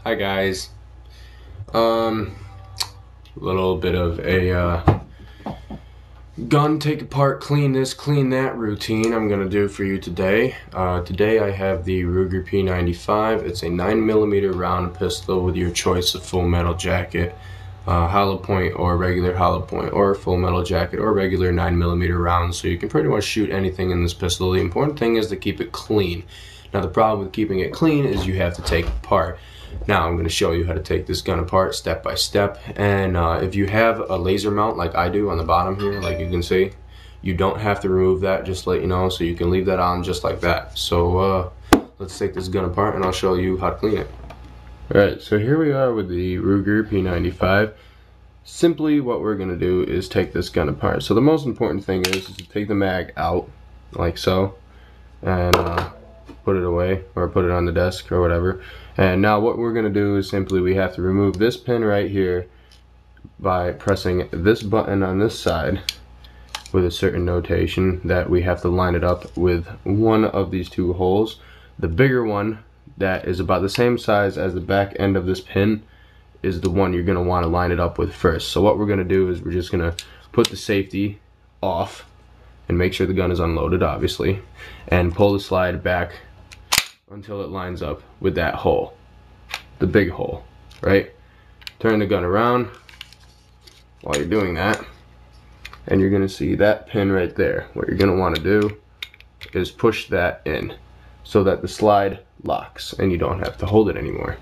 Hi guys. Little bit of a gun take apart, clean this, clean that routine I'm gonna do for you today. Today I have the Ruger P95. It's a 9mm round pistol with your choice of full metal jacket, hollow point or regular hollow point, or full metal jacket or regular 9mm rounds. So you can pretty much shoot anything in this pistol. The important thing is to keep it clean. Now the problem with keeping it clean is you have to take it apart. Now I'm going to show you how to take this gun apart step by step, and if you have a laser mount like I do on the bottom here, like you can see, you don't have to remove that, just to let you know, so you can leave that on just like that. So let's take this gun apart and I'll show you how to clean it. Alright, so here we are with the Ruger P95. Simply what we're going to do is take this gun apart. So the most important thing is to take the mag out, like so, and put it away or put it on the desk or whatever. And now what we're going to do is simply we have to remove this pin right here by pressing this button on this side with a certain notation that we have to line it up with one of these two holes. The bigger one that is about the same size as the back end of this pin is the one you're going to want to line it up with first. So what we're going to do is we're just going to put the safety off and make sure the gun is unloaded, obviously, and pull the slide back until it lines up with that hole, the big hole, right? Turn the gun around while you're doing that, and you're gonna see that pin right there. What you're gonna wanna do is push that in so that the slide locks and you don't have to hold it anymore.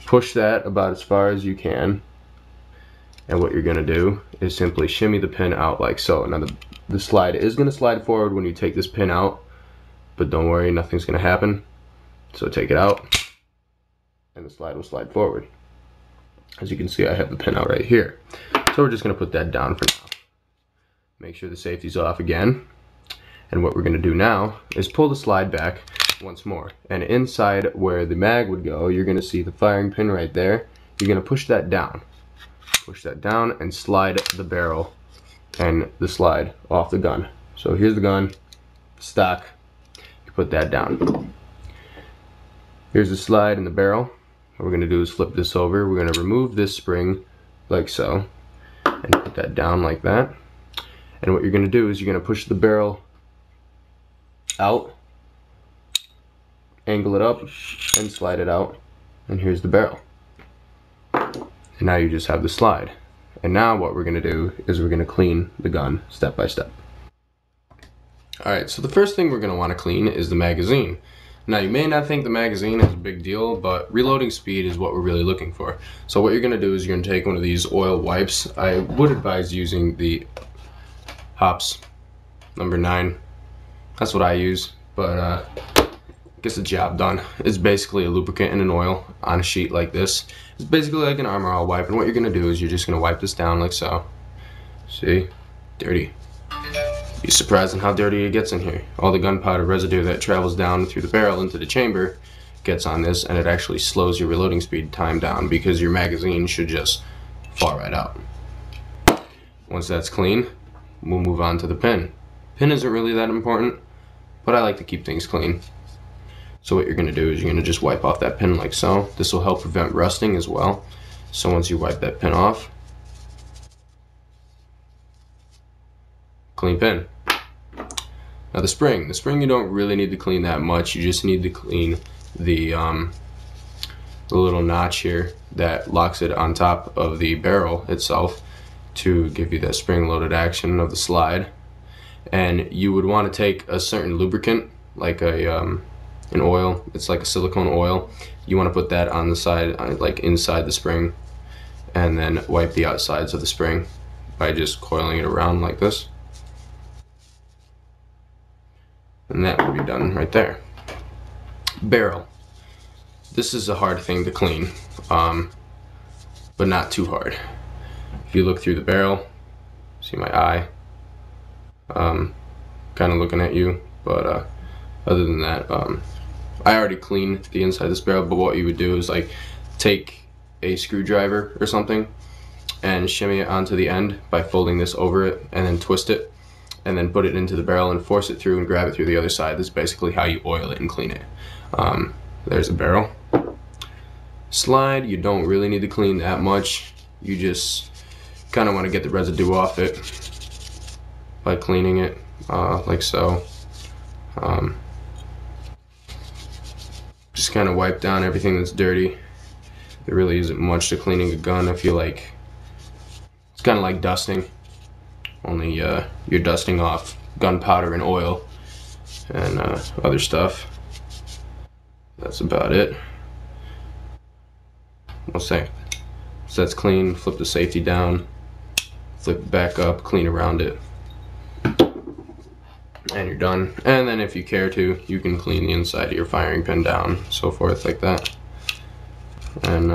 Push that about as far as you can, and what you're gonna do is simply shimmy the pin out like so. Now the slide is gonna slide forward when you take this pin out, but don't worry, nothing's gonna happen. So take it out, and the slide will slide forward. As you can see, I have the pin out right here. So we're just going to put that down for now. Make sure the safety's off again. And what we're going to do now is pull the slide back once more. And inside where the mag would go, you're going to see the firing pin right there. You're going to push that down. Push that down and slide the barrel and the slide off the gun. So here's the gun, stock. You put that down. Here's the slide and the barrel. What we're going to do is flip this over. We're going to remove this spring like so and put that down like that. And what you're going to do is you're going to push the barrel out, angle it up, and slide it out. And here's the barrel. And now you just have the slide. And now what we're going to do is we're going to clean the gun step by step. Alright, so the first thing we're going to want to clean is the magazine. Now you may not think the magazine is a big deal, but reloading speed is what we're really looking for. So what you're going to do is you're going to take one of these oil wipes. I would advise using the Hops number 9. That's what I use, but gets the job done. It's basically a lubricant and an oil on a sheet like this. It's basically like an Armor All wipe, and what you're going to do is you're just going to wipe this down like so. See? Dirty. Be surprised on how dirty it gets in here. All the gunpowder residue that travels down through the barrel into the chamber gets on this, and it actually slows your reloading speed time down because your magazine should just fall right out. Once that's clean, we'll move on to the pin. Pin isn't really that important, but I like to keep things clean. So what you're going to do is you're going to just wipe off that pin like so. This will help prevent rusting as well. So once you wipe that pin off, clean pin. Now the spring you don't really need to clean that much. You just need to clean the little notch here that locks it on top of the barrel itself to give you that spring-loaded action of the slide. And you would want to take a certain lubricant, like an oil. It's like a silicone oil. You want to put that on the side, like inside the spring, and then wipe the outsides of the spring by just coiling it around like this. And that will be done right there. Barrel. This is a hard thing to clean, but not too hard. If you look through the barrel, see my eye, kind of looking at you, but other than that, I already cleaned the inside of this barrel, but what you would do is like take a screwdriver or something and shimmy it onto the end by folding this over it and then twist it, and then put it into the barrel and force it through and grab it through the other side. This is basically how you oil it and clean it. There's the barrel. Slide, you don't really need to clean that much. You just kind of want to get the residue off it by cleaning it like so. Just kind of wipe down everything that's dirty. There really isn't much to cleaning a gun. I feel like it's kind of like dusting, only you're dusting off gunpowder and oil and other stuff. That's about it. Once that's clean, flip the safety down, flip it back up, clean around it, and you're done. And then if you care to, you can clean the inside of your firing pin down, so forth like that. And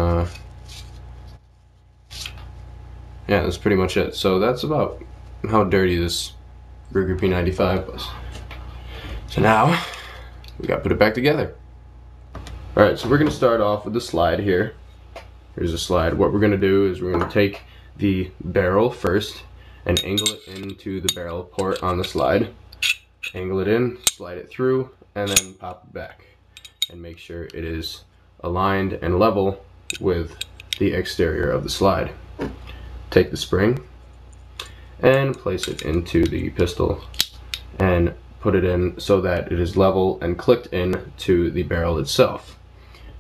yeah, that's pretty much it. So that's about how dirty this Ruger P95 was. So now we gotta put it back together. Alright, so we're gonna start off with the slide here. Here's a slide. What we're gonna do is we're gonna take the barrel first and angle it into the barrel port on the slide. Angle it in, slide it through, and then pop it back. And make sure it is aligned and level with the exterior of the slide. Take the spring and place it into the pistol and put it in so that it is level and clicked in to the barrel itself.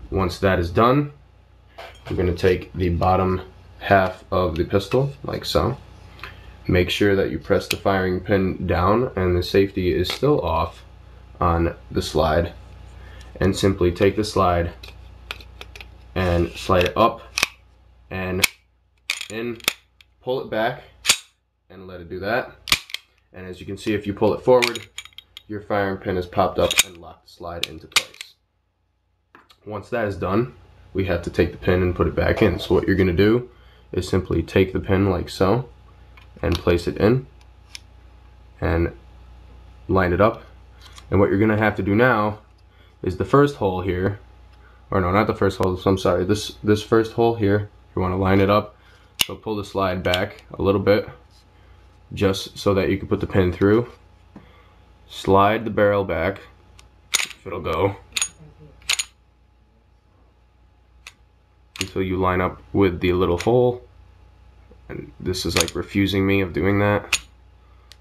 Once that is done, we're going to take the bottom half of the pistol like so. Make sure that you press the firing pin down and the safety is still off on the slide, and simply take the slide and slide it up and in, pull it back and let it do that. And as you can see, if you pull it forward, your firing pin is popped up and locked the slide into place. Once that is done, we have to take the pin and put it back in. So what you're going to do is simply take the pin like so and place it in and line it up. And what you're going to have to do now is the first hole here, or no, not the first hole, I'm sorry, this first hole here, you want to line it up. So pull the slide back a little bit just so that you can put the pin through. Slide the barrel back, if it'll go, until you line up with the little hole. And this is like refusing me of doing that.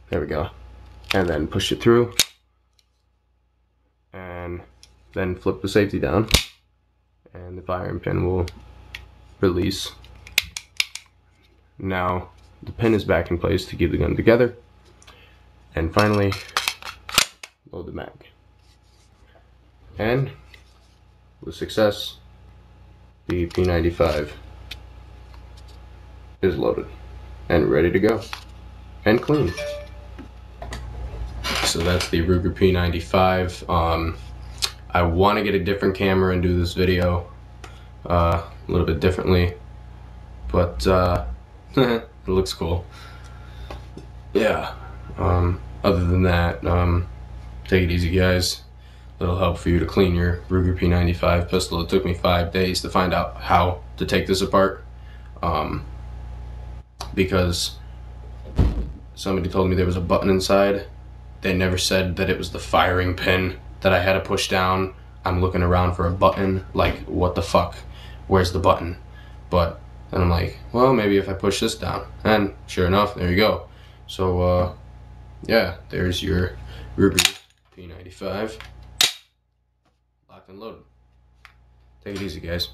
There we go. And then push it through. And then flip the safety down. And the firing pin will release. Now the pin is back in place to keep the gun together. And finally, load the mag. And with success, the P95 is loaded and ready to go and clean. So that's the Ruger P95. I want to get a different camera and do this video a little bit differently, but it looks cool. Yeah. Other than that, take it easy, guys. Little help for you to clean your Ruger P95 pistol. It took me 5 days to find out how to take this apart, because somebody told me there was a button inside. They never said that it was the firing pin that I had to push down. I'm looking around for a button, like, what the fuck? Where's the button? But then I'm like, well, maybe if I push this down. And sure enough, there you go. So, yeah, there's your Ruger P95. Locked and loaded. Take it easy, guys.